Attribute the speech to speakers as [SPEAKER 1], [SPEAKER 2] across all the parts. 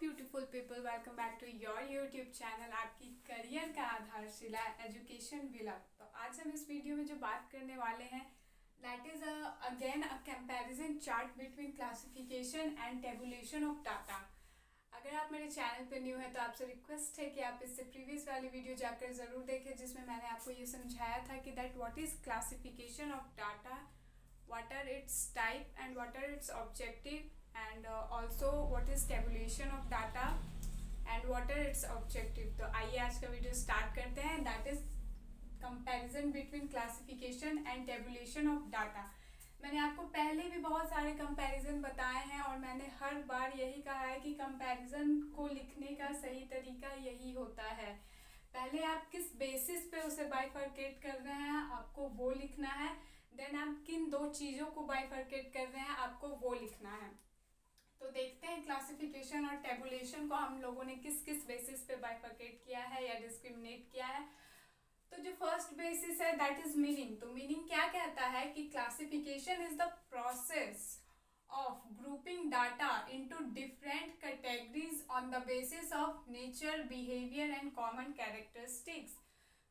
[SPEAKER 1] Beautiful people, welcome back to your YouTube channel, आपकी career का आधारशिला एजुकेशन विलग। तो आज हम इस वीडियो में जो बात करने वाले हैं that is again a comparison chart between classification and tabulation of data. अगर आप मेरे चैनल पे न्यू है तो आपसे रिक्वेस्ट है कि आप इससे प्रीवियस वाली वीडियो जाकर ज़रूर देखें, जिसमें मैंने आपको ये समझाया था कि that what is classification of data, what are its type and what are its objective, and also what is tabulation of data and what are its objective। तो आइए आज का वीडियो स्टार्ट करते हैं। That is comparison between classification and tabulation of data. मैंने आपको पहले भी बहुत सारे कंपैरिजन बताए हैं और मैंने हर बार यही कहा है कि कंपैरिजन को लिखने का सही तरीका यही होता है। पहले आप किस बेसिस पे उसे बाइफरकेट कर रहे हैं आपको वो लिखना है, देन आप किन दो चीज़ों को बाइफरकेट कर रहे हैं आपको वो लिखना है। तो देखते हैं क्लासिफिकेशन और टेबुलेशन को हम लोगों ने किस किस बेसिस पे बाइफरकेट किया है या डिस्क्रिमिनेट किया है। तो जो फर्स्ट बेसिस है दैट इज मीनिंग। तो मीनिंग क्या कहता है कि classification is the process of grouping data into different categories on the basis of nature, behavior and common characteristics।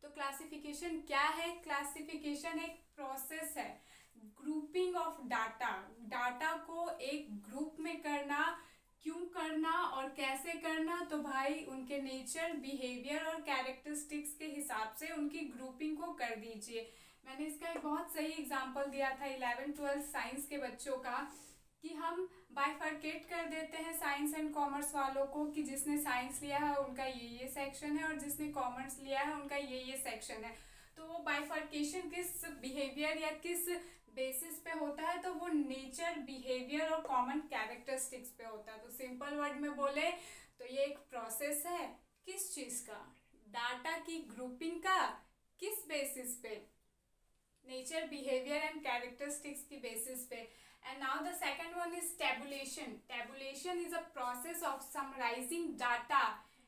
[SPEAKER 1] तो क्लासिफिकेशन क्या है? क्लासिफिकेशन एक प्रोसेस है ग्रुपिंग ऑफ डाटा। डाटा को एक ग्रुप में करना, क्यों करना और कैसे करना? तो भाई उनके नेचर, बिहेवियर और कैरेक्टरिस्टिक्स के हिसाब से उनकी ग्रुपिंग को कर दीजिए। मैंने इसका एक बहुत सही एग्जांपल दिया था 11-12 साइंस के बच्चों का कि हम बाइफरकेट कर देते हैं साइंस एंड कॉमर्स वालों को कि जिसने साइंस लिया है उनका ये सेक्शन है और जिसने कॉमर्स लिया है उनका ये सेक्शन है। तो वो बाइफरकेशन किस बिहेवियर या किस बेसिस पे होता है? तो वो नेचर, बिहेवियर और कॉमन कैरेक्टरिस्टिक्स पे होता है। तो सिंपल वर्ड में बोले तो ये एक प्रोसेस है किस चीज़ का? डाटा की ग्रुपिंग का। किस बेसिस पे? नेचर, बिहेवियर एंड कैरेक्टरिस्टिक्स की बेसिस पे। And now the second one is tabulation. Tabulation is a process of summarizing data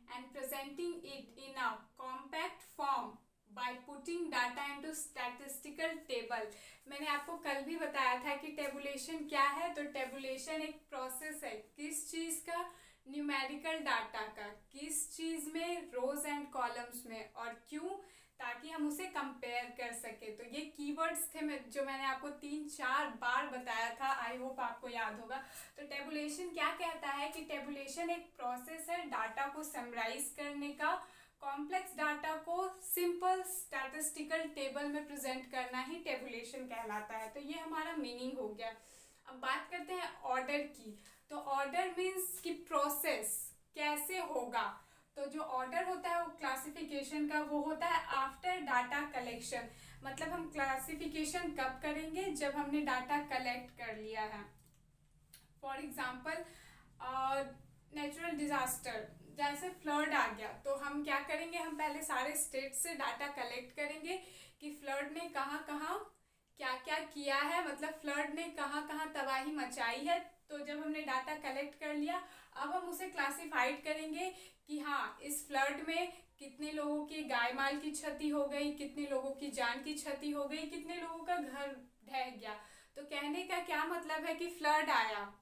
[SPEAKER 1] and presenting it in a compact form by putting data into statistical table। मैंने आपको कल भी बताया था कि tabulation क्या है। तो टेबुलेशन एक प्रोसेस है किस चीज़ का? न्यूमेरिकल डाटा का। किस चीज़ में? रोज एंड कॉलम्स में। और क्यों? ताकि हम उसे कंपेयर कर सके। तो ये कीवर्ड्स थे जो मैंने आपको 3-4 बार बताया था, आई होप आपको याद होगा। तो टेबुलेशन क्या कहता है कि टेबुलेशन एक प्रोसेस है डाटा को समराइज करने का, कॉम्प्लेक्स डाटा को सिंपल स्टैटिस्टिकल टेबल में प्रेजेंट करना ही टेबुलेशन कहलाता है। तो ये हमारा मीनिंग हो गया। अब बात करते हैं ऑर्डर की। तो ऑर्डर मीन्स कि प्रोसेस कैसे होगा। तो जो ऑर्डर होता है वो क्लासिफिकेशन का वो होता है आफ्टर डाटा कलेक्शन। मतलब हम क्लासिफिकेशन कब करेंगे? जब हमने डाटा कलेक्ट कर लिया है। फॉर एग्जांपल नेचुरल डिजास्टर जैसे फ्लड आ गया तो हम क्या करेंगे? हम पहले सारे स्टेट से डाटा कलेक्ट करेंगे कि फ्लड ने कहाँ कहाँ क्या क्या किया है, मतलब फ्लड ने कहाँ कहाँ तबाही मचाई है। तो जब हमने डाटा कलेक्ट कर लिया अब हम उसे क्लासिफाइड करेंगे कि हाँ इस फ्लड में कितने लोगों की गाय माल की क्षति हो गई, कितने लोगों की जान की क्षति हो गई, कितने लोगों का घर ढह गया। तो कहने का क्या मतलब है कि फ्लड आया,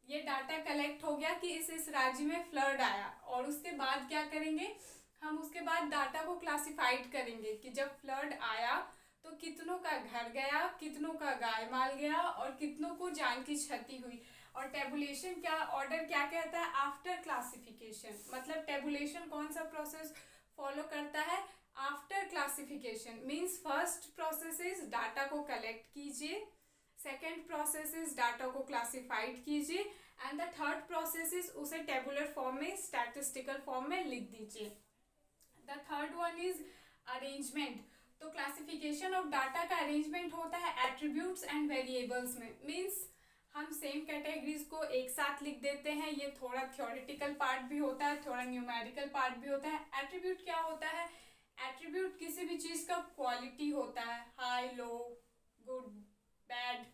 [SPEAKER 1] ये डाटा कलेक्ट हो गया कि इस राज्य में फ्लड आया। और उसके बाद क्या करेंगे? हम उसके बाद डाटा को क्लासिफाइड करेंगे कि जब फ्लड आया तो कितनों का घर गया, कितनों का गाय माल गया और कितनों को जान की क्षति हुई। और टेबुलेशन क्या ऑर्डर क्या कहता है? After classification. मतलब टेबुलेशन कौन सा प्रोसेस फॉलो करता है? After classification. Means first process is data को कलेक्ट कीजिए, सेकेंड प्रोसेस इज डाटा को क्लासिफाइड कीजिए and the third process is उसे टेबुलर फॉर्म में, स्टैटिस्टिकल फॉर्म में लिख दीजिए। The third one is arrangement. तो क्लासिफिकेशन ऑफ डाटा का अरेंजमेंट होता है एट्रीब्यूट्स एंड वेरिएबल्स में। मीन्स हम सेम कैटेगरीज को एक साथ लिख देते हैं। ये थोड़ा थ्योरेटिकल पार्ट भी होता है, थोड़ा न्यूमेरिकल पार्ट भी होता है। एट्रीब्यूट क्या होता है? एट्रीब्यूट किसी भी चीज़ का क्वालिटी होता है, हाई, लो, गुड, बैड।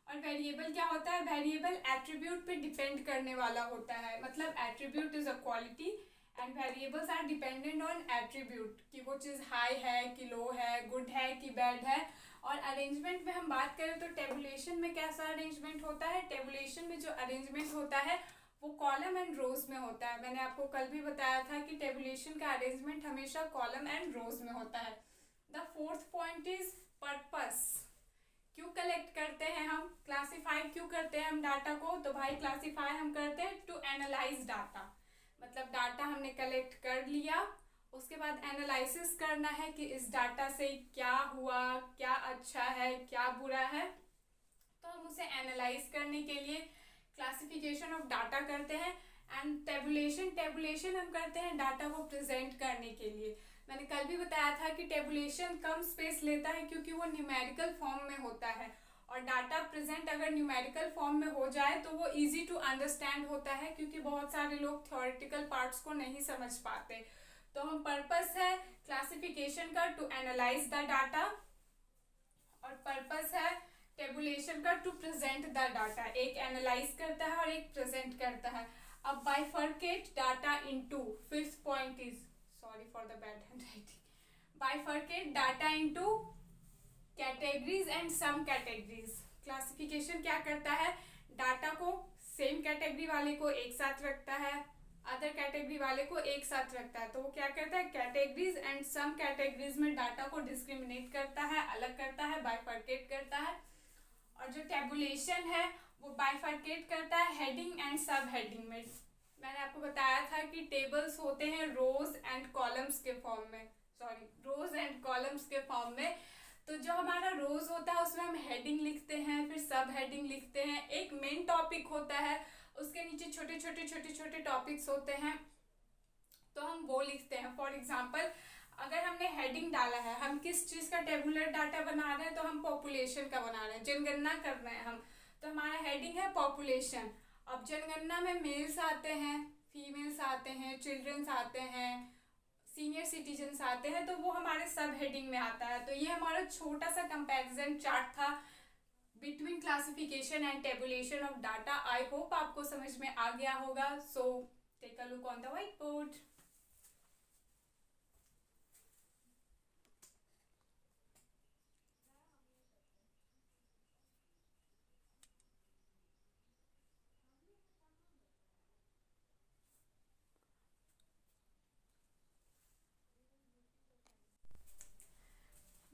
[SPEAKER 1] और वेरिएबल क्या होता है? वेरिएबल एट्रीब्यूट पे डिपेंड करने वाला होता है। मतलब attribute is a quality and variables are dependent on attribute कि वो चीज़ हाई है कि लो है, गुड है कि बैड है। और अरेंजमेंट में हम बात करें तो टेबुलेशन में कैसा अरेंजमेंट होता है? टेबुलेशन में जो अरेंजमेंट होता है वो कॉलम एंड रोज में होता है। मैंने आपको कल भी बताया था कि टेबुलेशन का अरेंजमेंट हमेशा कॉलम एंड रोज में होता है। The fourth point is purpose. क्यों कलेक्ट करते हैं हम, क्लासीफाई क्यों करते हैं हम डाटा को? तो भाई क्लासीफाई हम करते हैं टू एनालाइज डाटा, मतलब डाटा हमने कलेक्ट कर लिया, उसके बाद एनालिसिस करना है कि इस डाटा से क्या हुआ, क्या अच्छा है क्या बुरा है, तो हम उसे एनालाइज करने के लिए क्लासिफिकेशन ऑफ डाटा करते हैं। एंड टेबुलेशन हम करते हैं डाटा को प्रेजेंट करने के लिए। मैंने कल भी बताया था कि टेबुलेशन कम स्पेस लेता है क्योंकि वो न्यूमेरिकल फॉर्म में होता है, और डाटा प्रेजेंट अगर न्यूमेरिकल फॉर्म में हो जाए तो वो इजी टू अंडरस्टैंड होता है, क्योंकि बहुत सारे लोग थ्योरेटिकल पार्ट्स को नहीं समझ पाते। तो हम पर्पस है क्लासिफिकेशन का टू एनालाइज द डाटा, और पर्पस है टेबुलेशन का टू प्रेजेंट द डाटा। एक एनालाइज करता है और एक प्रेजेंट करता है। अब bifurcate data into, fifth point is, sorry for the bad handwriting, bifurcate data into categories and सब कैटेगरीज। क्लासिफिकेशन क्या करता है, डाटा को सेम कैटेगरी वाले को एक साथ रखता है, अदर कैटेगरी वाले को एक साथ रखता है। तो वो क्या करता है, कैटेगरीज एंड सम कैटेगरीज में डाटा को डिस्क्रिमिनेट करता है, अलग करता है, बाइफर्केट करता है। और जो टेबुलेशन है वो बाइफर्केट करता है हेडिंग एंड सब हेडिंग में। मैंने आपको बताया था कि टेबल्स होते हैं रोज एंड कॉलम्स के फॉर्म में, रोज एंड कॉलम्स के फॉर्म में। तो जो हमारा रोज होता है उसमें हम हेडिंग लिखते हैं, फिर सब हेडिंग लिखते हैं, एक मेन टॉपिक होता है, उसके नीचे छोटे छोटे टॉपिक्स होते हैं, तो हम वो लिखते हैं। फॉर एग्जाम्पल अगर हमने हेडिंग डाला है, हम किस चीज़ का टेबुलर डाटा बना रहे हैं, तो हम पॉपुलेशन का बना रहे हैं, जनगणना कर रहे हैं हम, तो हमारा हेडिंग है पॉपुलेशन। अब जनगणना में मेल्स आते हैं, फीमेल्स आते हैं, चिल्ड्रंस आते हैं, सीनियर सिटीजन्स आते हैं, तो वो हमारे सब हेडिंग में आता है। तो ये हमारा छोटा सा कंपैरिजन चार्ट था between classification and tabulation of data. I hope आपको समझ में आ गया होगा। So take a look on the whiteboard.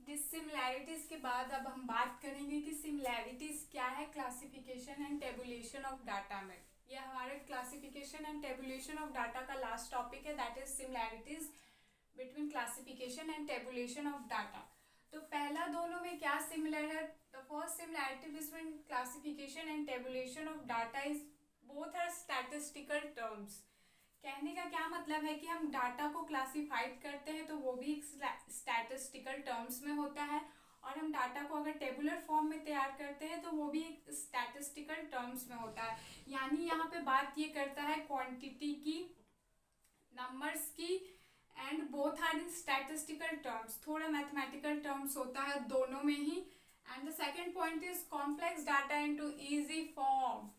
[SPEAKER 1] Dissimilarities के बाद अब हम बात करेंगे कि सिमिलैरिटीज क्या है classification and tabulation of data में। ये हमारे classification and tabulation of data का लास्ट टॉपिक है, that is similarities between classification and tabulation of data. तो पहला दोनों में क्या सिमिलर है, the first similarity between classification and tabulation of data is both are statistical terms. कहने का क्या मतलब है कि हम डाटा को क्लासिफाइड करते हैं तो वो भी स्टैटिस्टिकल टर्म्स में होता है, और हम डाटा को अगर टेबुलर फॉर्म में तैयार करते हैं तो वो भी एक स्टैटिस्टिकल टर्म्स में होता है। यानी यहाँ पे बात ये करता है क्वांटिटी की, नंबर्स की, and both are in statistical terms. थोड़ा मैथमेटिकल टर्म्स होता है दोनों में ही। And the second point is complex data into easy form.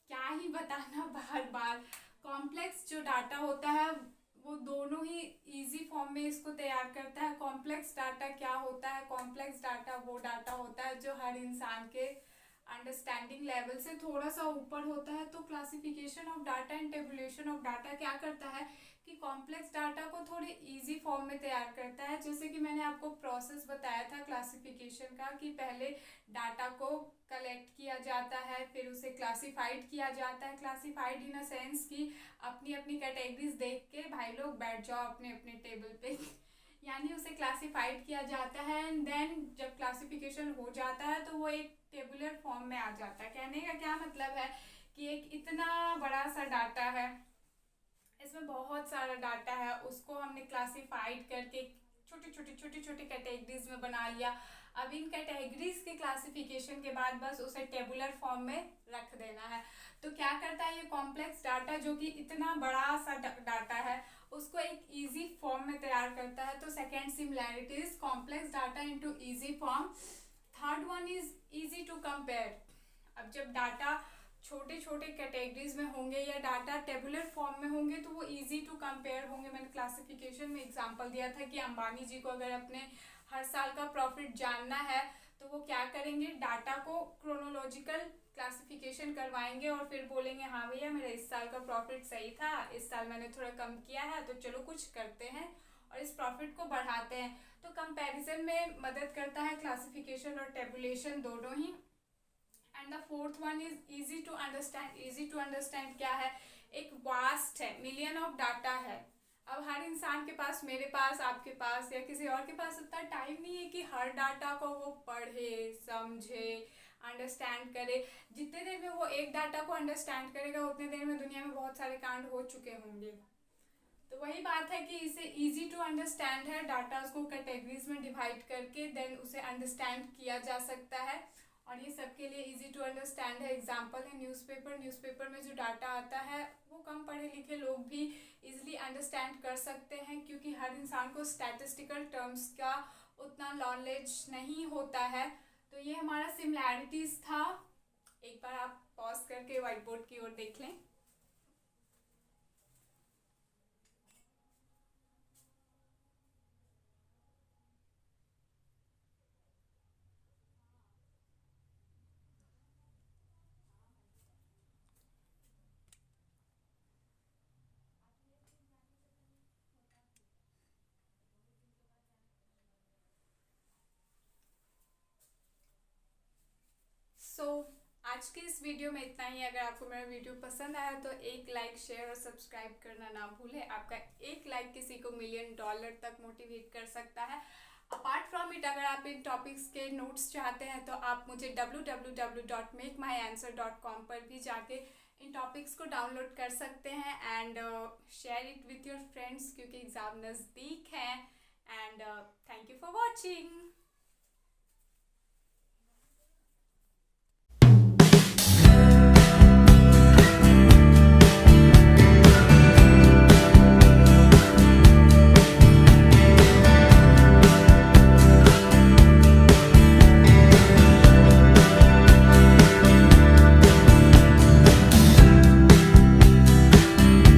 [SPEAKER 1] क्या ही बताना बार बार, कॉम्प्लेक्स जो डाटा होता है वो दोनों ही इजी फॉर्म में इसको तैयार करता है। कॉम्प्लेक्स डाटा क्या होता है, कॉम्प्लेक्स डाटा वो डाटा होता है जो हर इंसान के अंडरस्टैंडिंग लेवल से थोड़ा सा ऊपर होता है। तो classification of data and tabulation of data क्या करता है कि कॉम्प्लेक्स डाटा को थोड़े इजी फॉर्म में तैयार करता है। जैसे कि मैंने आपको प्रोसेस बताया था क्लासिफिकेशन का कि पहले डाटा को कलेक्ट किया जाता है, फिर उसे क्लासिफाइड किया जाता है। क्लासिफाइड इन अ सेंस कि अपनी अपनी कैटेगरीज देख के भाई लोग बैठ जाओ अपने अपने टेबल पे यानी उसे क्लासिफाइड किया जाता है, एंड देन जब क्लासिफिकेशन हो जाता है तो वो एक टेबुलर फॉर्म में आ जाता है। कहने का क्या मतलब है कि एक इतना बड़ा सा डाटा है, इसमें बहुत सारा डाटा है, उसको हमने क्लासिफाइड करके छोटे छोटे कैटेगरीज में बना लिया। अब इन कैटेगरीज के क्लासिफिकेशन के बाद बस उसे टेबुलर फॉर्म में रख देना है। तो क्या करता है ये कॉम्प्लेक्स डाटा जो कि इतना बड़ा सा डाटा है उसको एक इजी फॉर्म में तैयार करता है। तो second similarity is complex data into easy form. Third one is easy to compare. अब जब डाटा छोटे छोटे कैटेगरीज में होंगे या डाटा टेबुलर फॉर्म में होंगे तो वो इजी टू कंपेयर होंगे। मैंने क्लासिफिकेशन में एग्जांपल दिया था कि अंबानी जी को अगर अपने हर साल का प्रॉफिट जानना है तो वो क्या करेंगे, डाटा को क्रोनोलॉजिकल क्लासिफिकेशन करवाएंगे और फिर बोलेंगे हाँ भैया मेरा इस साल का प्रॉफिट सही था, इस साल मैंने थोड़ा कम किया है, तो चलो कुछ करते हैं और इस प्रॉफिट को बढ़ाते हैं। तो कंपैरिजन में मदद करता है क्लासिफिकेशन और टेबुलेशन दोनों ही। And the fourth one is easy to understand. Easy to understand क्या है? एक वास्ट है, मिलियन ऑफ डाटा है। अब हर इंसान के पास, मेरे पास, आपके पास या किसी और के पास उतना टाइम नहीं है कि हर डाटा को वो पढ़े, समझे, अंडरस्टैंड करे। जितने देर में वो एक डाटा को अंडरस्टैंड करेगा उतने देर में दुनिया में बहुत सारे कांड हो चुके होंगे। तो वही बात है कि इसे इजी टू अंडरस्टैंड है, डाटा को कैटेगरीज में डिवाइड करके देन उसे अंडरस्टैंड किया जा सकता है और ये सबके लिए इजी टू अंडरस्टैंड है। एग्जांपल है न्यूज़पेपर। न्यूज़पेपर में जो डाटा आता है वो कम पढ़े लिखे लोग भी इजीली अंडरस्टैंड कर सकते हैं, क्योंकि हर इंसान को स्टैटिस्टिकल टर्म्स का उतना नॉलेज नहीं होता है। तो ये हमारा सिमिलैरिटीज़ था। एक बार आप पॉज करके व्हाइट बोर्ड की ओर देख लें। आज के इस वीडियो में इतना ही। अगर आपको मेरा वीडियो पसंद आया तो एक लाइक, शेयर और सब्सक्राइब करना ना भूलें। आपका एक लाइक किसी को $1 मिलियन तक मोटिवेट कर सकता है। अपार्ट फ्रॉम इट, अगर आप इन टॉपिक्स के नोट्स चाहते हैं तो आप मुझे www.makemyanswer.com पर भी जाके इन टॉपिक्स को डाउनलोड कर सकते हैं and share it with your friends, क्योंकि एग्ज़ाम नज़दीक है। And thank you for watching.